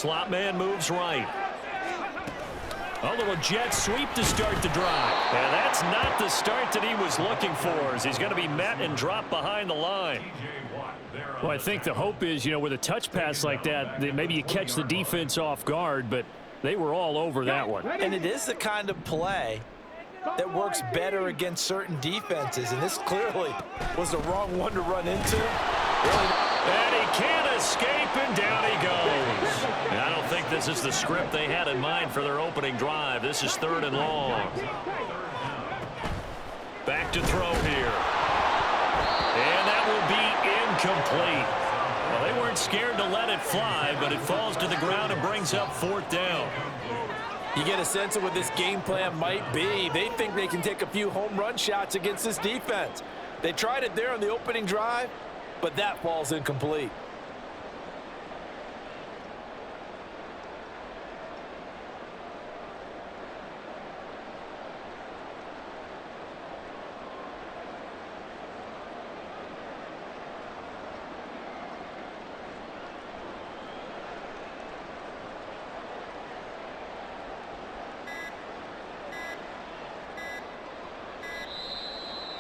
slot man moves right. A little jet sweep to start the drive. And that's not the start that he was looking for, as he's going to be met and dropped behind the line. Well, I think the hope is, with a touch pass like that maybe you catch the defense off guard, but they were all over that one. And it is the kind of play that works better against certain defenses, and this clearly was the wrong one to run into. And he can't escape, and down he goes. And I don't think this is the script they had in mind for their opening drive. This is 3rd and long. Back to throw here. And that will be incomplete. Well, they weren't scared to let it fly, but it falls to the ground and brings up 4th down. You get a sense of what this game plan might be. They think they can take a few home run shots against this defense. They tried it there on the opening drive, but that falls incomplete.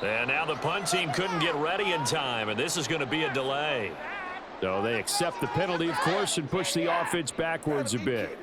And now the punt team couldn't get ready in time, and this is going to be a delay. So they accept the penalty, of course, and push the offense backwards a bit.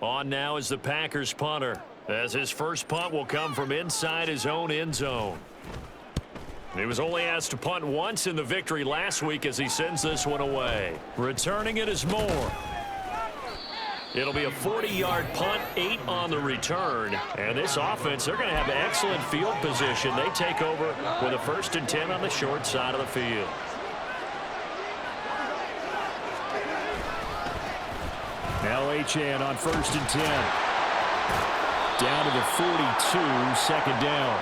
On now is the Packers punter, as his first punt will come from inside his own end zone. He was only asked to punt once in the victory last week as he sends this one away. Returning it is Moore. It'll be a 40-yard punt, 8 on the return. And this offense, they're going to have excellent field position. They take over with a 1st and 10 on the short side of the field. Now Achane on 1st and 10. Down to the 42, 2nd down.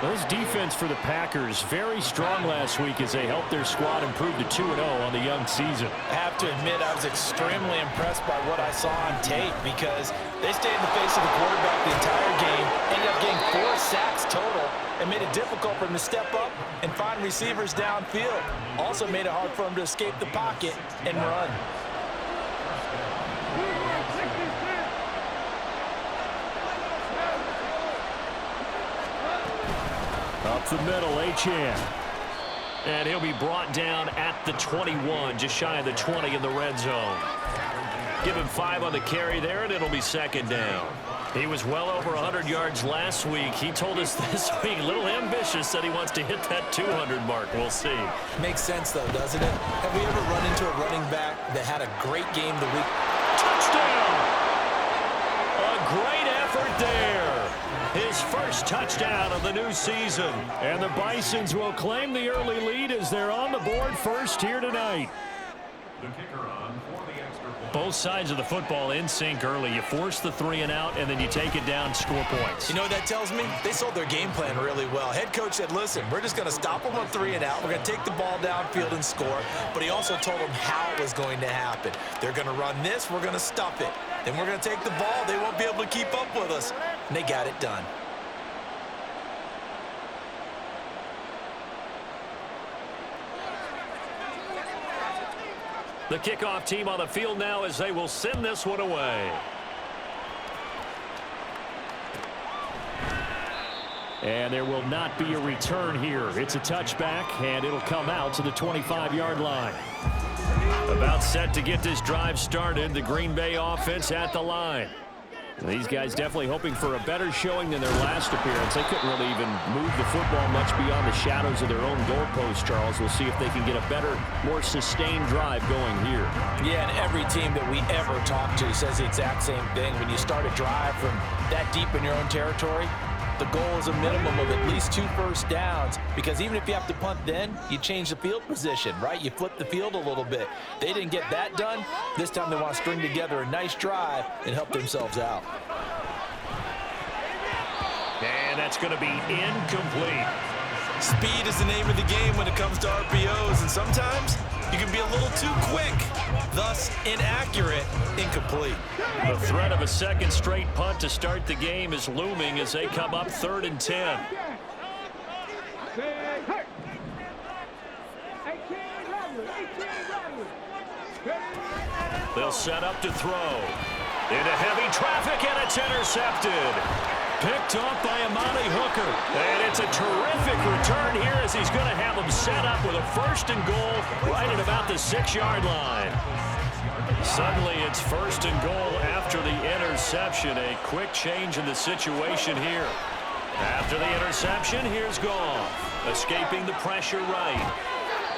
This defense for the Packers, very strong last week as they helped their squad improve to 2-0 on the young season. I have to admit, I was extremely impressed by what I saw on tape because they stayed in the face of the quarterback the entire game, ended up getting 4 sacks total, and made it difficult for him to step up and find receivers downfield. Also made it hard for him to escape the pocket and run. Up the middle, Achane. And he'll be brought down at the 21, just shy of the 20 in the red zone. Give him 5 on the carry there, and it'll be 2nd down. He was well over 100 yards last week. He told us this week, a little ambitious, that he wants to hit that 200 mark. We'll see. Makes sense, though, doesn't it? Have we ever run into a running back that had a great game the week? Touchdown! A great effort there. His first touchdown of the new season. And the Bisons will claim the early lead as they're on the board first here tonight. The kicker on for the extra point. Both sides of the football in sync early. You force the 3 and out, and then you take it down, score points. You know what that tells me? They sold their game plan really well. Head coach said, listen, we're just going to stop them on 3 and out. We're going to take the ball downfield and score. But he also told them how it was going to happen. They're going to run this. We're going to stuff it. Then we're going to take the ball. They won't be able to keep up with us. And they got it done. The kickoff team on the field now as they will send this one away. And there will not be a return here. It's a touchback, and it'll come out to the 25-yard line. About set to get this drive started, the Green Bay offense at the line. These guys definitely hoping for a better showing than their last appearance. They couldn't really even move the football much beyond the shadows of their own goalpost, Charles. We'll see if they can get a better, more sustained drive going here. Yeah, and every team that we ever talk to says the exact same thing. When you start a drive from that deep in your own territory, the goal is a minimum of at least 2 first downs, because even if you have to punt then, you change the field position, right? You flip the field a little bit. They didn't get that done. This time they want to string together a nice drive and help themselves out. And that's going to be incomplete. Speed is the name of the game when it comes to RPOs, and sometimes you can be a little too quick, thus inaccurate, incomplete. The threat of a second straight punt to start the game is looming as they come up 3rd and 10. They'll set up to throw. Into heavy traffic, and it's intercepted. Picked off by Amani Hooker. And it's a terrific return here as he's going to have them set up with a 1st and goal right at about the 6-yard line. Suddenly it's 1st and goal after the interception. A quick change in the situation here. After the interception, here's Goff. Escaping the pressure right.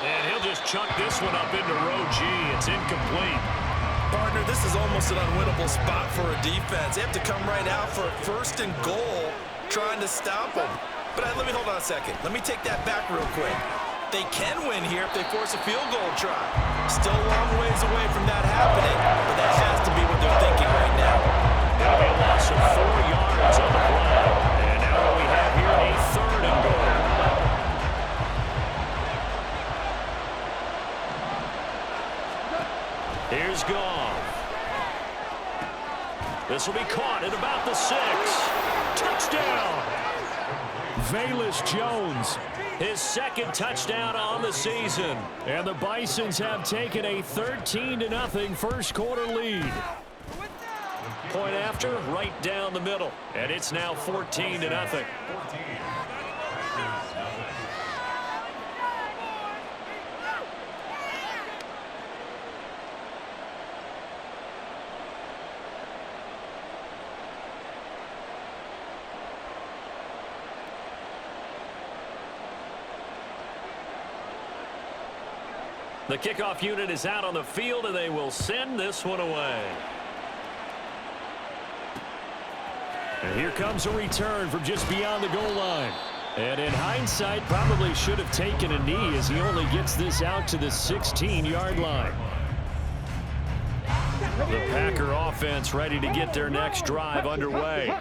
And he'll just chuck this one up into row G. It's incomplete. Partner, this is almost an unwinnable spot for a defense. They have to come right out for a 1st and goal trying to stop them. But let me hold on a second. Let me take that back real quick. They can win here if they force a field goal try. Still a long ways away from that happening, but that has to be what they're thinking right now. That'll be a loss of 4 yards on the play. And now what we have here, a 3rd and goal. Here's Goff. This will be caught at about the 6. Touchdown! Velus Jones, his 2nd touchdown on the season. And the Bisons have taken a 13-0 first quarter lead. Point after, right down the middle. And it's now 14-0. The kickoff unit is out on the field, and they will send this one away. And here comes a return from just beyond the goal line. And in hindsight, probably should have taken a knee as he only gets this out to the 16-yard line. The Packer offense ready to get their next drive underway.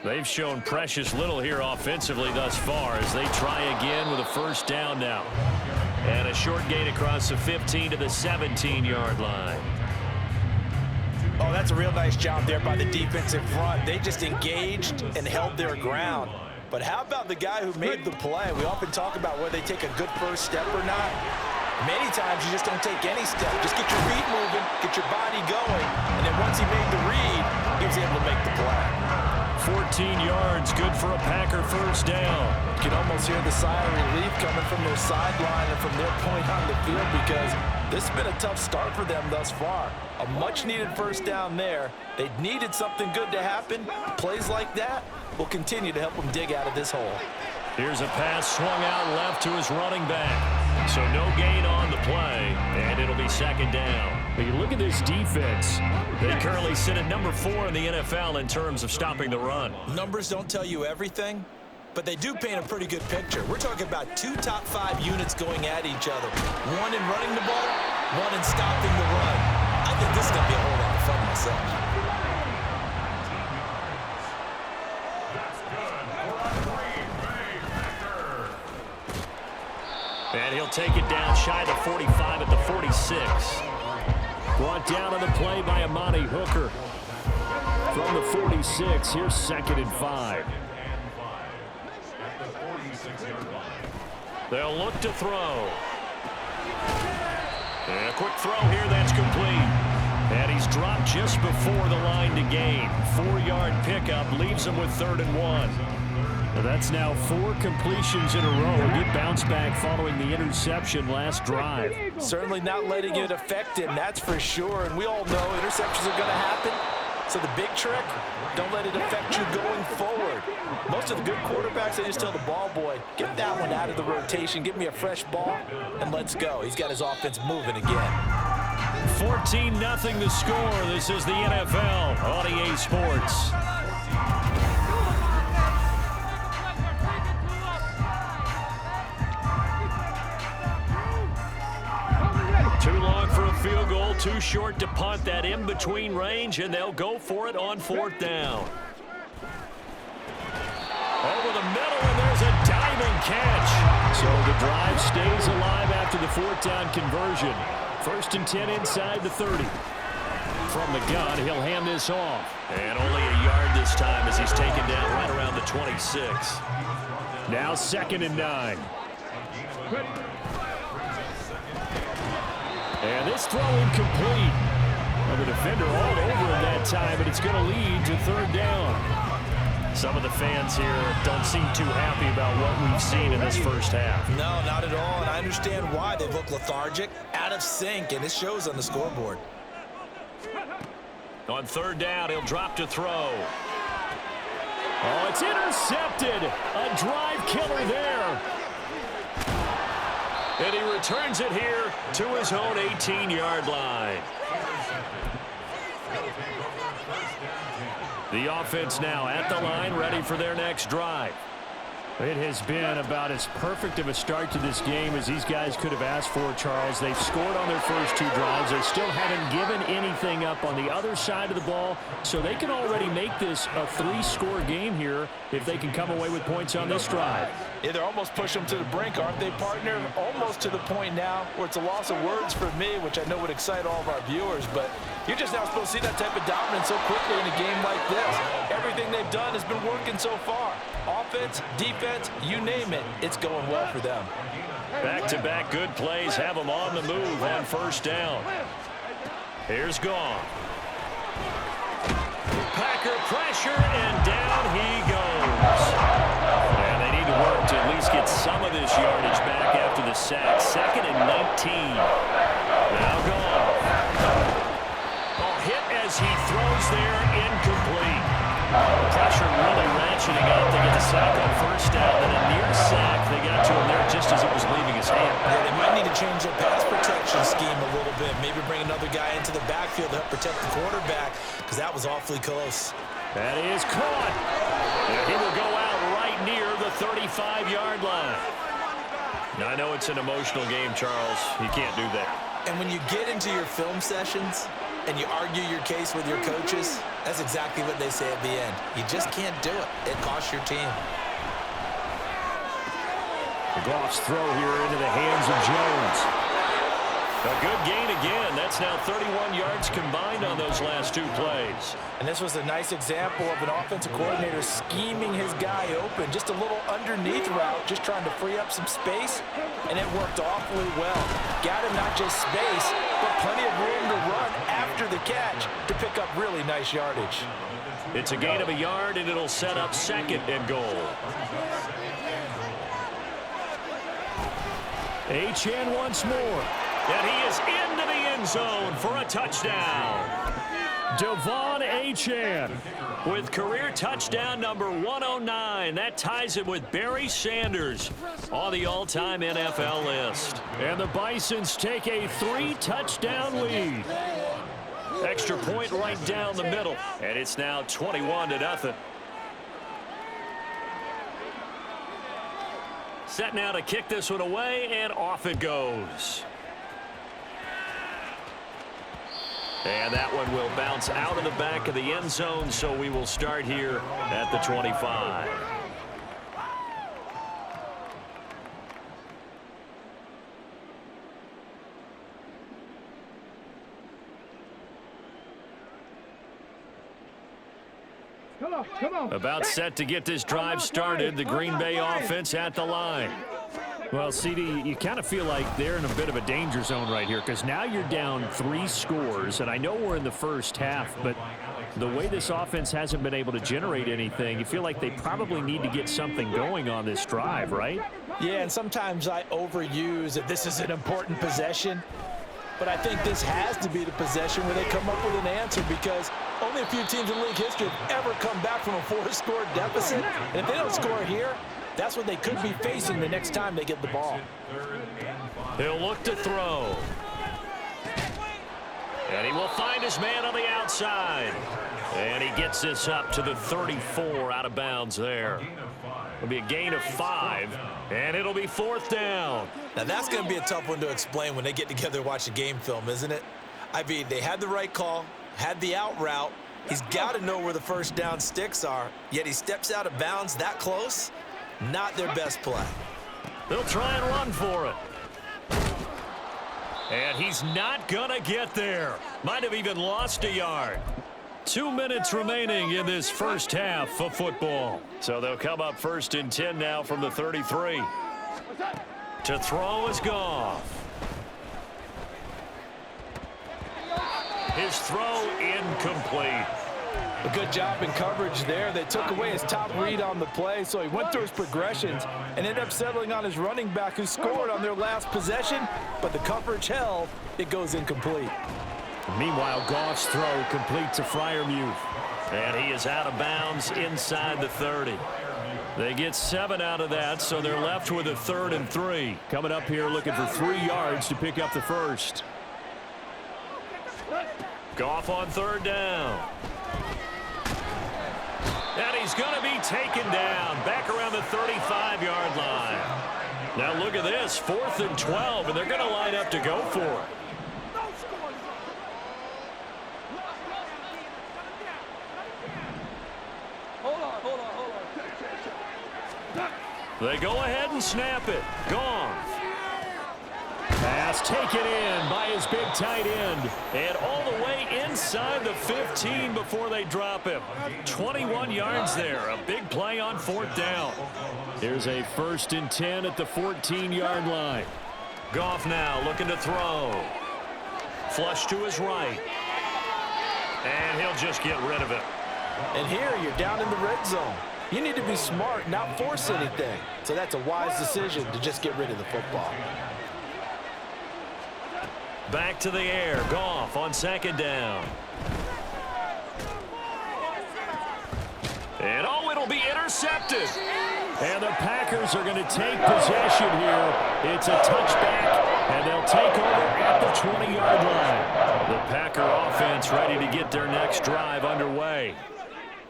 They've shown precious little here offensively thus far as they try again with a 1st down now. And a short gain across the 15 to the 17-yard line. Oh, that's a real nice job there by the defensive front. They just engaged and held their ground. But how about the guy who made the play? We often talk about whether they take a good 1st step or not. Many times you just don't take any step. Just get your feet moving, get your body going, and then once he made the read, he was able to make the play. 14 yards, good for a Packer 1st down. You can almost hear the sigh of relief coming from their sideline and from their point on the field, because this has been a tough start for them thus far. A much-needed 1st down there. They needed something good to happen. Plays like that will continue to help them dig out of this hole. Here's a pass swung out left to his running back. So no gain on the play, and it'll be 2nd down. But you look at this defense. They currently sit at number 4 in the NFL in terms of stopping the run. Numbers don't tell you everything, but they do paint a pretty good picture. We're talking about 2 top 5 units going at each other. One in running the ball, one in stopping the run. I think this is going to be a whole lot of fun myself. And he'll take it down shy of the 45 at the 46. Brought down on the play by Amani Hooker. From the 46, here's 2nd and 5. They'll look to throw. And a quick throw here that's complete. And he's dropped just before the line to gain. 4-yard pickup leaves him with 3rd and 1. Well, that's now 4 completions in a row. A good bounce back following the interception last drive. Certainly not letting it affect him, that's for sure. And we all know interceptions are going to happen. So the big trick, don't let it affect you going forward. Most of the good quarterbacks, they just tell the ball boy, get that one out of the rotation, give me a fresh ball, and let's go. He's got his offense moving again. 14-0 the score. This is the NFL on EA Sports. Too long for a field goal, too short to punt. That in-between range, and they'll go for it on 4th down. Over the middle, and there's a diving catch. So the drive stays alive after the 4th down conversion. 1st and 10 inside the 30. From the gun, he'll hand this off. And only a yard this time as he's taken down right around the 26. Now 2nd and 9. And this throw incomplete. Well, the defender all over him that time, but it's going to lead to 3rd down. Some of the fans here don't seem too happy about what we've seen in this first half. No, not at all, and I understand why. They look lethargic, out of sync, and it shows on the scoreboard. On 3rd down, he'll drop to throw. Oh, it's intercepted. A drive killer there. And he returns it here to his own 18-yard line. The offense now at the line, ready for their next drive. It has been about as perfect of a start to this game as these guys could have asked for, Charles. They've scored on their first 2 drives. They still haven't given anything up on the other side of the ball, so they can already make this a 3-score game here if they can come away with points on this drive. Yeah, they're almost pushing them to the brink, aren't they, partner? Almost to the point now where it's a loss of words for me, which I know would excite all of our viewers, but you're just now supposed to see that type of dominance so quickly in a game like this. Everything they've done has been working so far. Offense, defense, you name it, it's going well for them. Back-to-back good plays have them on the move on 1st down. Here's Gone. Packer pressure, and down he goes. And they need to work to at least get some of this yardage back after the sack. 2nd and 19. Now Gone. Oh, hit as he throws there, incomplete. Pressure really ratcheting up. They get the sack on 1st down, and a near sack. They got to him there just as it was leaving his hand. Yeah, they might need to change their pass protection scheme a little bit. Maybe bring another guy into the backfield to help protect the quarterback, because that was awfully close. That is caught. And he will go out right near the 35-yard line. Now, I know it's an emotional game, Charles. You can't do that. And when you get into your film sessions and you argue your case with your coaches, that's exactly what they say at the end. You just can't do it. It costs your team. Goff's throw here into the hands of Jones. A good gain again. That's now 31 yards combined on those last 2 plays. And this was a nice example of an offensive coordinator scheming his guy open. Just a little underneath route, just trying to free up some space, and it worked awfully well. Got him not just space, but plenty of room to run after the catch to pick up really nice yardage. It's a gain of a yard, and it'll set up 2nd and goal. Achane once more. And he is into the end zone for a touchdown. Devon Achane with career touchdown number 109. That ties him with Barry Sanders on the all-time NFL list. And the Bisons take a 3-touchdown lead. Extra point right down the middle. And it's now 21-0. Set now to kick this one away, and off it goes. And that one will bounce out of the back of the end zone, so we will start here at the 25. About set to get this drive started. The Green Bay offense at the line. Well, CD, you kind of feel like they're in a bit of a danger zone right here because now you're down 3 scores, and I know we're in the first half, but the way this offense hasn't been able to generate anything, you feel like they probably need to get something going on this drive, right? Yeah, and sometimes I overuse that this is an important possession, but I think this has to be the possession where they come up with an answer because only a few teams in league history have ever come back from a 4-score deficit, and if they don't score here, that's what they could be facing the next time they get the ball. He'll look to throw. And he will find his man on the outside. And he gets this up to the 34 out of bounds there. It'll be a gain of 5, and it'll be 4th down. Now that's going to be a tough one to explain when they get together and watch a game film, isn't it? I mean, they had the right call, had the out route. He's got to know where the first down sticks are, yet he steps out of bounds that close. Not their best play. They'll try and run for it. And he's not going to get there. Might have even lost a yard. 2 minutes remaining in this first half of football. So they'll come up 1st and 10 now from the 33. To throw is Goff. His throw incomplete. A good job in coverage there. They took away his top read on the play, so he went through his progressions and ended up settling on his running back who scored on their last possession, but the coverage held. It goes incomplete. Meanwhile, Goff's throw complete to Freiermuth. And he is out of bounds inside the 30. They get 7 out of that, so they're left with a 3rd and 3. Coming up here looking for 3 yards to pick up the first. Goff on 3rd down. And he's going to be taken down back around the 35-yard line. Now look at this, 4th and 12, and they're going to line up to go for it. They go ahead and snap it. Goff. Pass taken in by his big tight end. And all the way inside the 15 before they drop him. 21 yards there. A big play on 4th down. Here's a 1st and 10 at the 14-yard line. Goff now looking to throw. Flush to his right. And he'll just get rid of it. And here you're down in the red zone. You need to be smart, not force anything. So that's a wise decision to just get rid of the football. Back to the air. Goff on 2nd down. And oh, it'll be intercepted. And the Packers are going to take possession here. It's a touchback, and they'll take over at the 20-yard line. The Packer offense ready to get their next drive underway.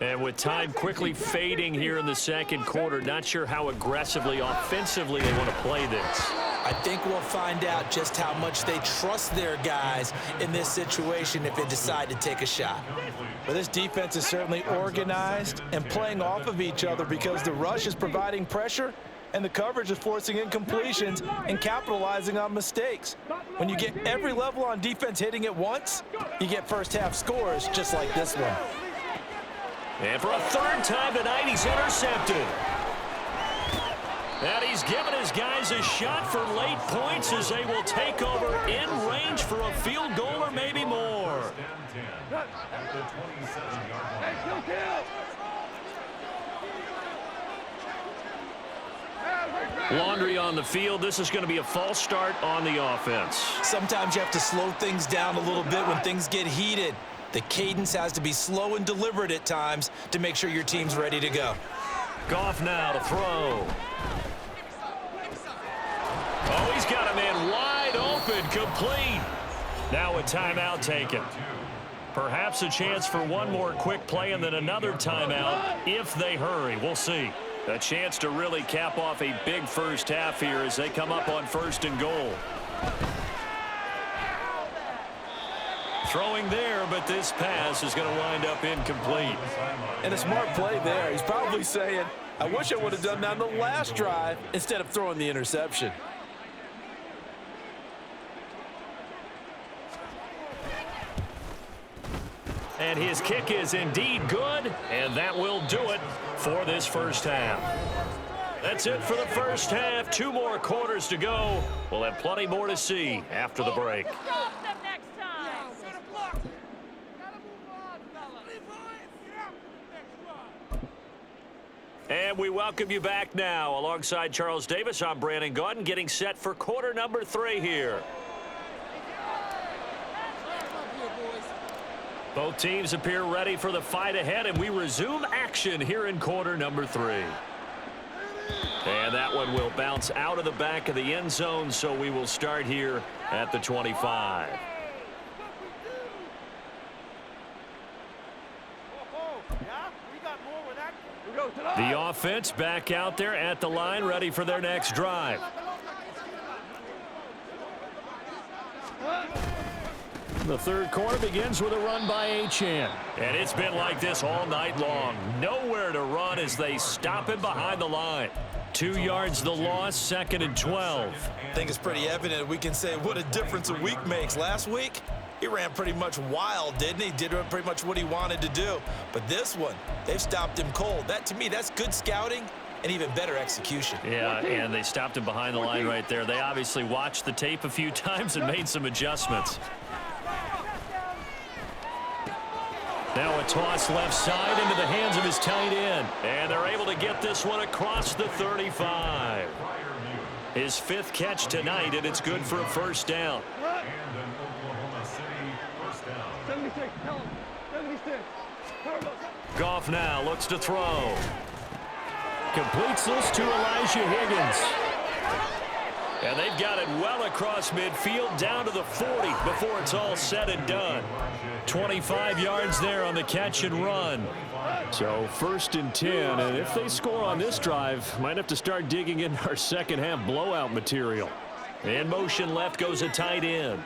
And with time quickly fading here in the 2nd quarter, not sure how aggressively, offensively they want to play this. I think we'll find out just how much they trust their guys in this situation if they decide to take a shot. But this defense is certainly organized and playing off of each other because the rush is providing pressure and the coverage is forcing incompletions and capitalizing on mistakes. When you get every level on defense hitting at once, you get first-half scores just like this one. And for a 3rd time tonight, he's intercepted. And he's given his guys a shot for late points as they will take over in range for a field goal or maybe more. Laundry on the field. This is going to be a false start on the offense. Sometimes you have to slow things down a little bit when things get heated. The cadence has to be slow and deliberate at times to make sure your team's ready to go. Goff now to throw. Oh, he's got a man wide open, complete. Now a timeout taken. Perhaps a chance for one more quick play and then another timeout if they hurry. We'll see. A chance to really cap off a big first half here as they come up on 1st and goal. Throwing there, but this pass is going to wind up incomplete. And a smart play there. He's probably saying, I wish I would have done that on the last drive instead of throwing the interception. And his kick is indeed good, and that will do it for this first half. That's it for the first half. 2 more quarters to go. We'll have plenty more to see after the break. And we welcome you back now. Alongside Charles Davis, I'm Brandon Gaudin, getting set for quarter number 3 here. Both teams appear ready for the fight ahead, and we resume action here in quarter number 3. And that one will bounce out of the back of the end zone, so we will start here at the 25. The offense back out there at the line, ready for their next drive. The third quarter begins with a run by Achane. And it's been like this all night long. Nowhere to run as they stop him behind the line. 2 yards the loss, 2nd and 12. I think it's pretty evident we can say what a difference a week makes. Last week, he ran pretty much wild, didn't he? Did pretty much what he wanted to do. But this one, they've stopped him cold. That, to me, that's good scouting and even better execution. Yeah, and they stopped him behind the line right there. They obviously watched the tape a few times and made some adjustments. Now a toss left side into the hands of his tight end. And they're able to get this one across the 35. His 5th catch tonight, and it's good for a first down. And an Oklahoma City first down. 76, tell him. 76. Goff now looks to throw. Completes this to Elijah Higgins. And they've got it well across midfield down to the 40 before it's all said and done. 25 yards there on the catch and run. So 1st and 10, and if they score on this drive, might have to start digging in our second half blowout material. In motion left goes a tight end.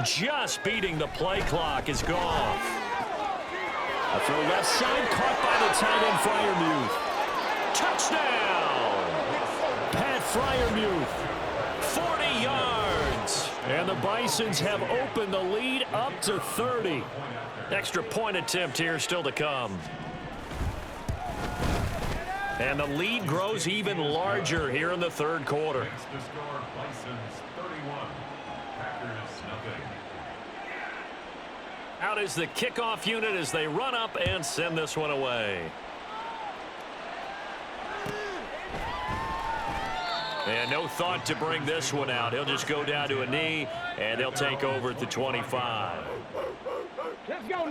Just beating the play clock is Goff. A throw left side caught by the tight end Freiermuth. Touchdown! Pat Freiermuth, 40 yards. And the Bisons have opened the lead up to 30. Extra point attempt here still to come. And the lead grows even larger here in the third quarter. Next to score, Bisons 31, Packers nothing. Out is the kickoff unit as they run up and send this one away. And no thought to bring this one out. He'll just go down to a knee, and they'll take over at the 25.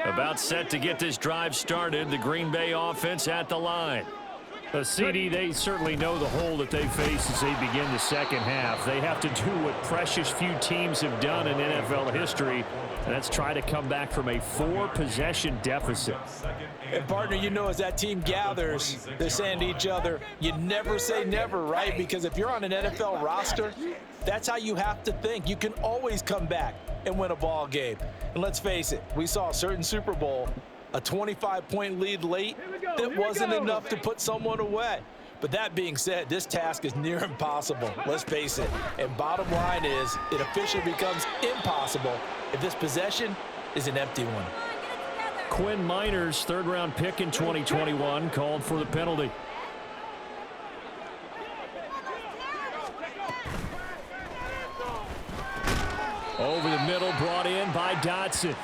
About set to get this drive started. The Green Bay offense at the line. CD, they certainly know the hole that they face as they begin the second half. They have to do what precious few teams have done in NFL history, and that's try to come back from a 4-possession deficit. And, partner, you know, as that team gathers, they're saying to each other, you never say never, right? Because if you're on an NFL roster, that's how you have to think. You can always come back and win a ball game. And let's face it, we saw a certain Super Bowl, a 25-point lead late, that wasn't enough to put someone away. But that being said, this task is near impossible. Let's face it. And bottom line is, it officially becomes impossible if this possession is an empty one. Quinn Miners, 3rd-round pick in 2021, called for the penalty. Over the middle, brought in by Dotson.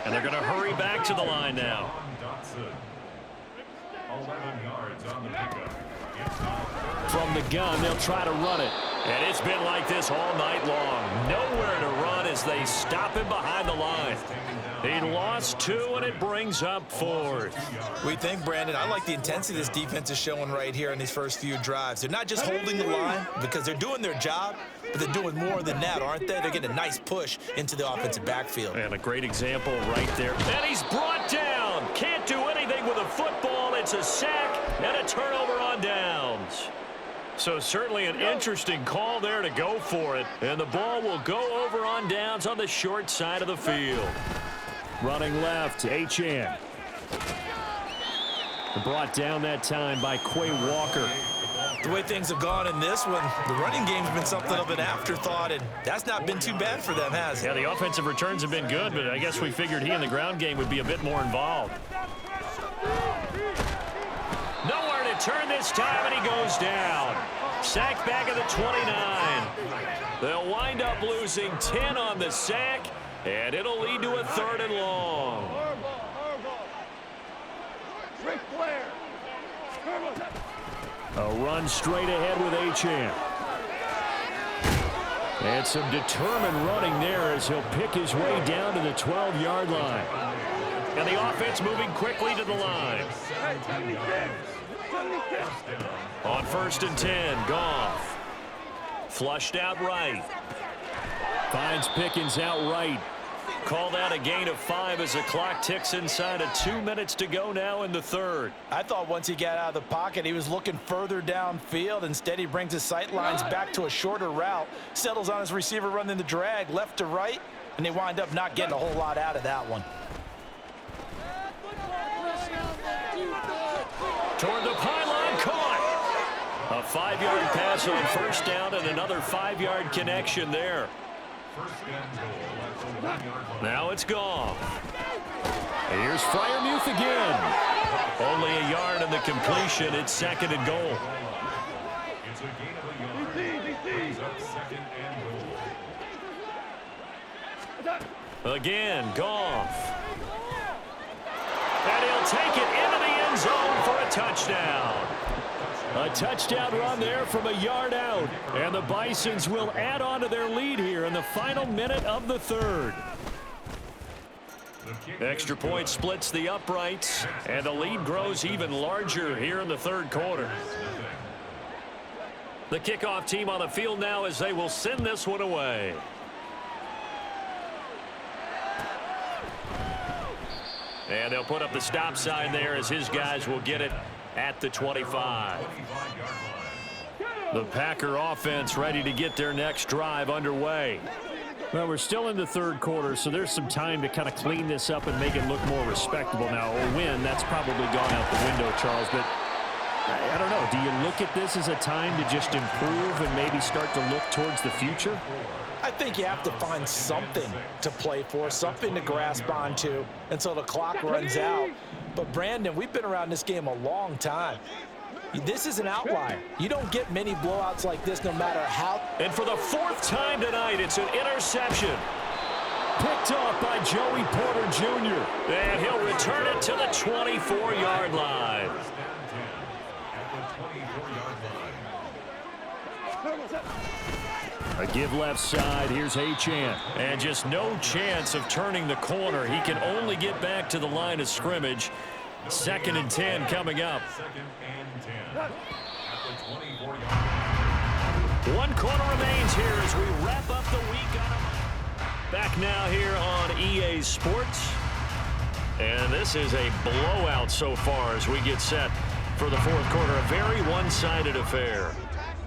And they're going to hurry back to the line now. 11 yards on the pickup. From the gun, they'll try to run it. And it's been like this all night long. Nowhere to run as they stop him behind the line. He lost 2, and it brings up 4th. We think, Brandon, I like the intensity this defense is showing right here in these first few drives. They're not just holding the line because they're doing their job, but they're doing more than that, aren't they? They're getting a nice push into the offensive backfield. And a great example right there. And he's brought down. Can't do anything with a football. It's a sack and a turnover on downs. So certainly an interesting call there to go for it. And the ball will go over on downs on the short side of the field. Running left, Achane. Brought down that time by Quay Walker. The way things have gone in this one, the running game's been something of an afterthought, and that's not been too bad for them, has it? Yeah, the offensive returns have been good, but I guess we figured he in the ground game would be a bit more involved. Nowhere to return this time, and he goes down. Sacked back at the 29. They'll wind up losing 10 on the sack, and it'll lead to a 3rd and long. A run straight ahead with Achane. And some determined running there as he'll pick his way down to the 12-yard line. And the offense moving quickly to the line. On 1st and 10, Goff. Flushed out right. Finds Pickens out right. Called out a gain of 5 as the clock ticks inside of 2 minutes to go now in the 3rd. I thought once he got out of the pocket, he was looking further downfield. Instead, he brings his sight lines back to a shorter route, settles on his receiver running the drag left to right, and they wind up not getting a whole lot out of that one. Toward the pylon, caught. A 5-yard pass on 1st down and another 5-yard connection there. Now it's Goff. Here's Freiermuth again. Only a yard in the completion. It's 2nd and goal. It's a gain of a yard. Brings up 2nd and goal. Again, Goff. And he'll take it into the end zone for a touchdown. A touchdown run there from a yard out. And the Bisons will add on to their lead here in the final minute of the 3rd. Extra point splits the uprights, and the lead grows even larger here in the 3rd quarter. The kickoff team on the field now as they will send this one away. And they'll put up the stop sign there as his guys will get it at the 25. The Packer offense ready to get their next drive underway. Well, we're still in the 3rd quarter, so there's some time to kind of clean this up and make it look more respectable now. A win, that's probably gone out the window, Charles, but I don't know. Do you look at this as a time to just improve and maybe start to look towards the future? I think you have to find something to play for, something to grasp onto until the clock runs out. But, Brandon, we've been around this game a long time. This is an outlier. You don't get many blowouts like this no matter how. And for the 4th time tonight, it's an interception. Picked off by Joey Porter Jr. And he'll return it to the 24-yard line. A give left side. Here's Achane. And just no chance of turning the corner. He can only get back to the line of scrimmage. 2nd and 10 coming up. 2nd and 10. At the 24-yard line. 1 quarter remains here as we wrap up the week on a... Back now here on EA Sports. And this is a blowout so far as we get set for the 4th quarter. A very one-sided affair.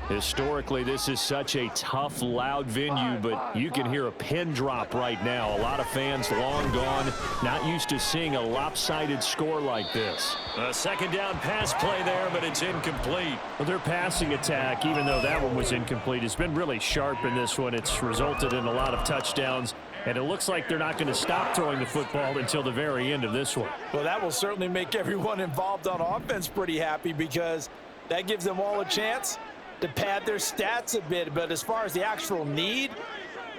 Historically, this is such a tough, loud venue, but you can hear a pin drop right now. A lot of fans long gone, not used to seeing a lopsided score like this. A 2nd down pass play there, but it's incomplete. Well, their passing attack, even though that one was incomplete, has been really sharp in this one. It's resulted in a lot of touchdowns, and it looks like they're not going to stop throwing the football until the very end of this one. Well, that will certainly make everyone involved on offense pretty happy because that gives them all a chance to pad their stats a bit. But as far as the actual need,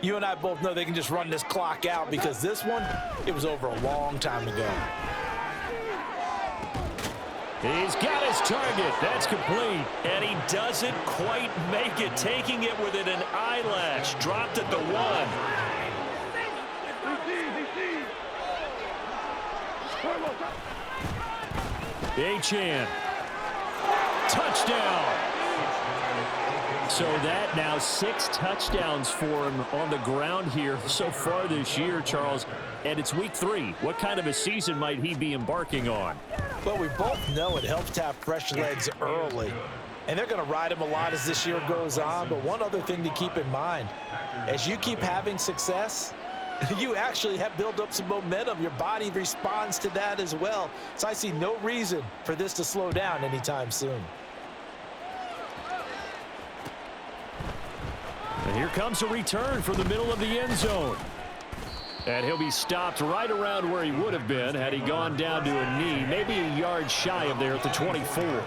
you and I both know they can just run this clock out because this one, it was over a long time ago. He's got his target. That's complete. And he doesn't quite make it, taking it within an eyelash. Dropped at the 1. Achane. Touchdown. So that now 6 touchdowns for him on the ground here so far this year, Charles. And it's week 3. What kind of a season might he be embarking on? Well, we both know it helps to have fresh legs early. And they're going to ride him a lot as this year goes on. But one other thing to keep in mind, as you keep having success, you actually have built up some momentum. Your body responds to that as well. So I see no reason for this to slow down anytime soon. And here comes a return from the middle of the end zone. And he'll be stopped right around where he would have been had he gone down to a knee, maybe a yard shy of there at the 24.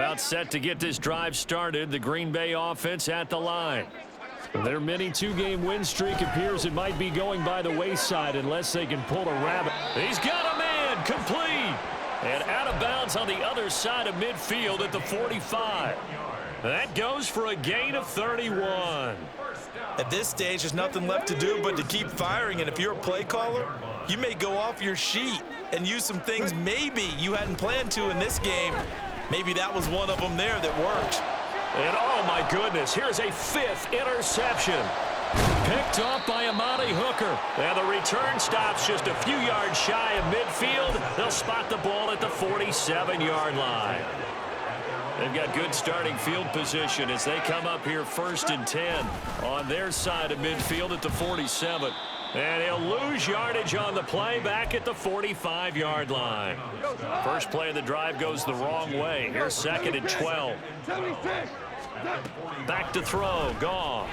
About set to get this drive started. The Green Bay offense at the line. Their mini two-game win streak appears it might be going by the wayside unless they can pull a rabbit. He's got a man, complete. And out of bounds on the other side of midfield at the 45. That goes for a gain of 31. At this stage, there's nothing left to do but to keep firing. And if you're a play caller, you may go off your sheet and use some things maybe you hadn't planned to in this game. Maybe that was one of them there that worked. And oh my goodness, here's a 5th interception. Picked off by Amani Hooker. And the return stops just a few yards shy of midfield. They'll spot the ball at the 47-yard line. They've got good starting field position as they come up here 1st and 10 on their side of midfield at the 47. And he'll lose yardage on the play back at the 45-yard line. First play of the drive goes the wrong way. Here's 2nd and 12. Back to throw. Goff.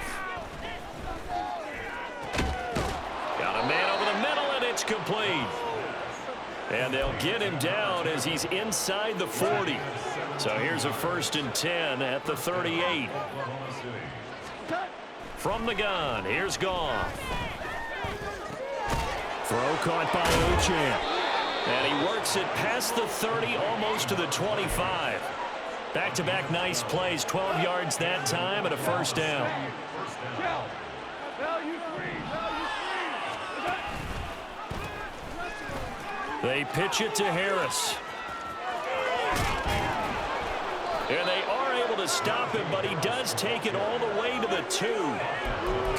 Got a man over the middle, and it's complete. And they'll get him down as he's inside the 40. So here's a 1st and 10 at the 38. From the gun, here's Goff. Throw caught by Achane. And he works it past the 30, almost to the 25. Back-to-back nice plays, 12 yards that time, and a 1st down. They pitch it to Harris. And they are able to stop him, but he does take it all the way to the 2.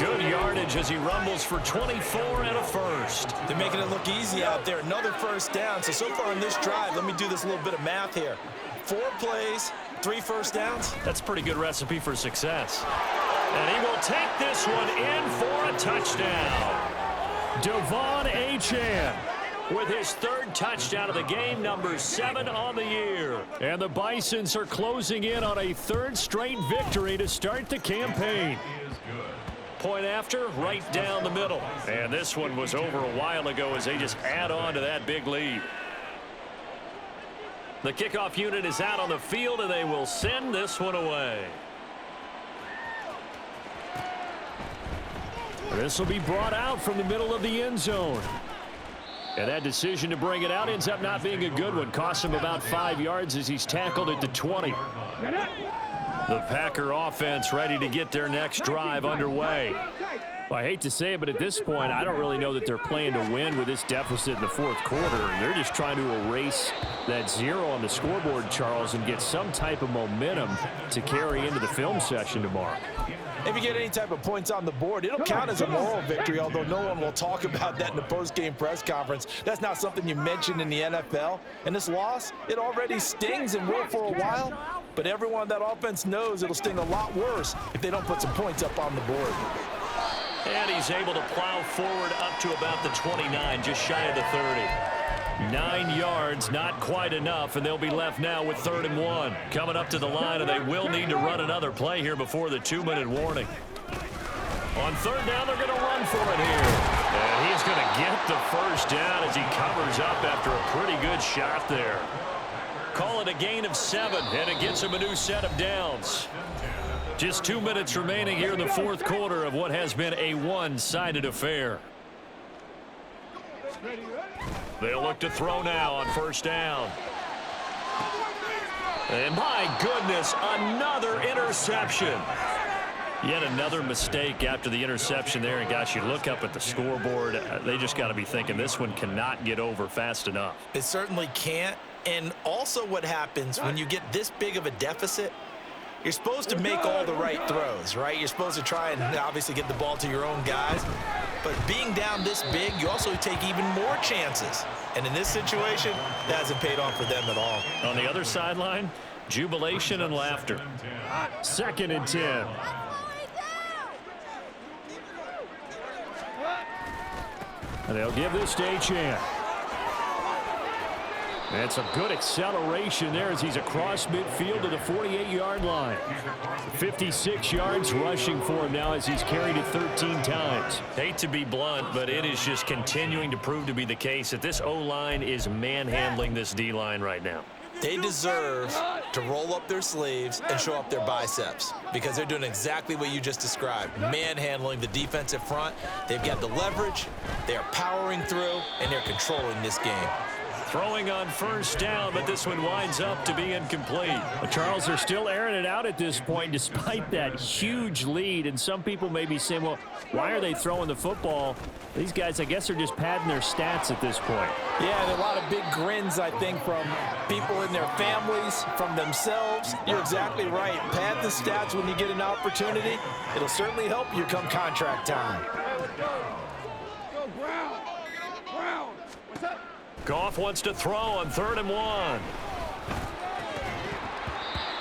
Good yardage as he rumbles for 24 and a 1st. They're making it look easy out there. Another 1st down. So far in this drive, let me do this little bit of math here. 4 plays, 3 1st downs. That's a pretty good recipe for success. And he will take this one in for a touchdown. Devon Achane with his 3rd touchdown of the game, number 7 on the year. And the Bisons are closing in on a 3rd straight victory to start the campaign. Point after, right down the middle. And this one was over a while ago as they just add on to that big lead. The kickoff unit is out on the field, and they will send this one away. This will be brought out from the middle of the end zone. And that decision to bring it out ends up not being a good one. Costs him about 5 yards as he's tackled at the 20. The Packer offense ready to get their next drive underway. Well, I hate to say it, but at this point, I don't really know that they're playing to win with this deficit in the 4th quarter. They're just trying to erase that 0 on the scoreboard, Charles, and get some type of momentum to carry into the film session tomorrow. If you get any type of points on the board, it'll count as a moral victory, although no one will talk about that in the post-game press conference. That's not something you mentioned in the NFL. And this loss, it already stings and will for a while, but everyone on that offense knows it'll sting a lot worse if they don't put some points up on the board. And he's able to plow forward up to about the 29, just shy of the 30. 9 yards, not quite enough, and they'll be left now with 3rd and 1. Coming up to the line, and they will need to run another play here before the 2-minute warning. On 3rd down, they're going to run for it here. And he's going to get the 1st down as he covers up after a pretty good shot there. Call it a gain of 7, and it gets him a new set of downs. Just 2 minutes remaining here in the 4th quarter of what has been a one-sided affair. They'll look to throw now on 1st down. And my goodness, another interception. Yet another mistake after the interception there. And gosh, you look up at the scoreboard, they just got to be thinking this one cannot get over fast enough. It certainly can't. And also what happens when you get this big of a deficit, you're supposed to make all the right throws, right? You're supposed to try and obviously get the ball to your own guys. But being down this big, you also take even more chances. And in this situation, that hasn't paid off for them at all. On the other sideline, jubilation and laughter. 2nd and 10. And they'll give this to Achane. And some good acceleration there as he's across midfield to the 48-yard line. 56 yards rushing for him now as he's carried it 13 times. Hate to be blunt, but it is just continuing to prove to be the case that this O-line is manhandling this D-line right now. They deserve to roll up their sleeves and show up their biceps because they're doing exactly what you just described, manhandling the defensive front. They've got the leverage, they're powering through, and they're controlling this game. Throwing on first down, but this one winds up to be incomplete. Charles, they're still airing it out at this point despite that huge lead. And some people may be saying, well, why are they throwing the football? These guys, I guess, are just padding their stats at this point. Yeah, and a lot of big grins, I think, from people in their families, from themselves. You're exactly right. Pad the stats when you get an opportunity. It'll certainly help you come contract time. Go, ground. Ground. What's up? Goff wants to throw on 3rd and 1.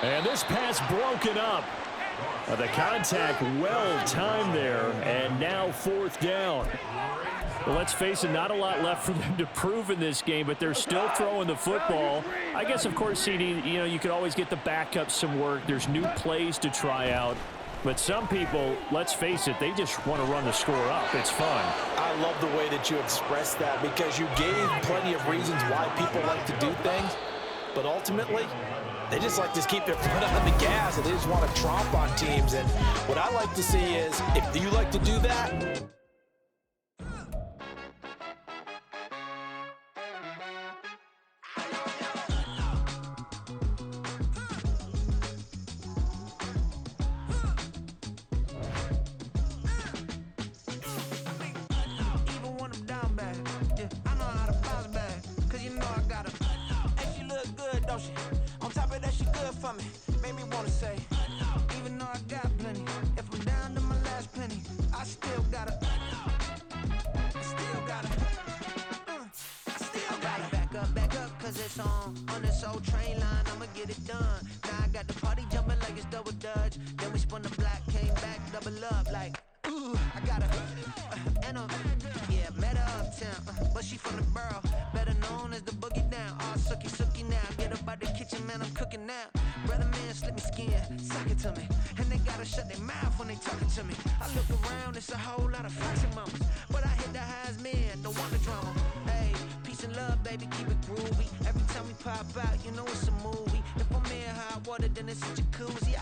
And this pass broken up. The contact well timed there, and now 4th down. Well, let's face it, not a lot left for them to prove in this game, but they're still throwing the football. I guess, of course, CD, you could always get the backup some work. There's new plays to try out. But some people, let's face it, they just want to run the score up. It's fun. I love the way that you expressed that because you gave plenty of reasons why people like to do things. But ultimately, they just like to keep their foot on the gas and they just want to tromp on teams. And what I like to see is if you like to do that, on top of that, she good for me. Made me wanna say, even though I got plenty, if I'm down to my last penny, I still gotta back up, cause it's on this old train line, I'ma get it done. Now I got the party jumping like it's double dutch. Then we spun the block, came back, double up, like, ooh, I got her, and yeah, met her uptown, but she from the borough, better known as the boogie down. All sookie now, get up out the kitchen, man, I'm cooking now. Brother man, slip me skin, suck it to me, and they gotta shut their mouth when they talking to me. I look around, it's a whole lot of flexing mamas, but I hit the highs, man, don't want the drama. Hey, peace and love, baby, keep it groovy. Every time we pop out, you know it's a movie. If I'm in hot water, then it's a jacuzzi.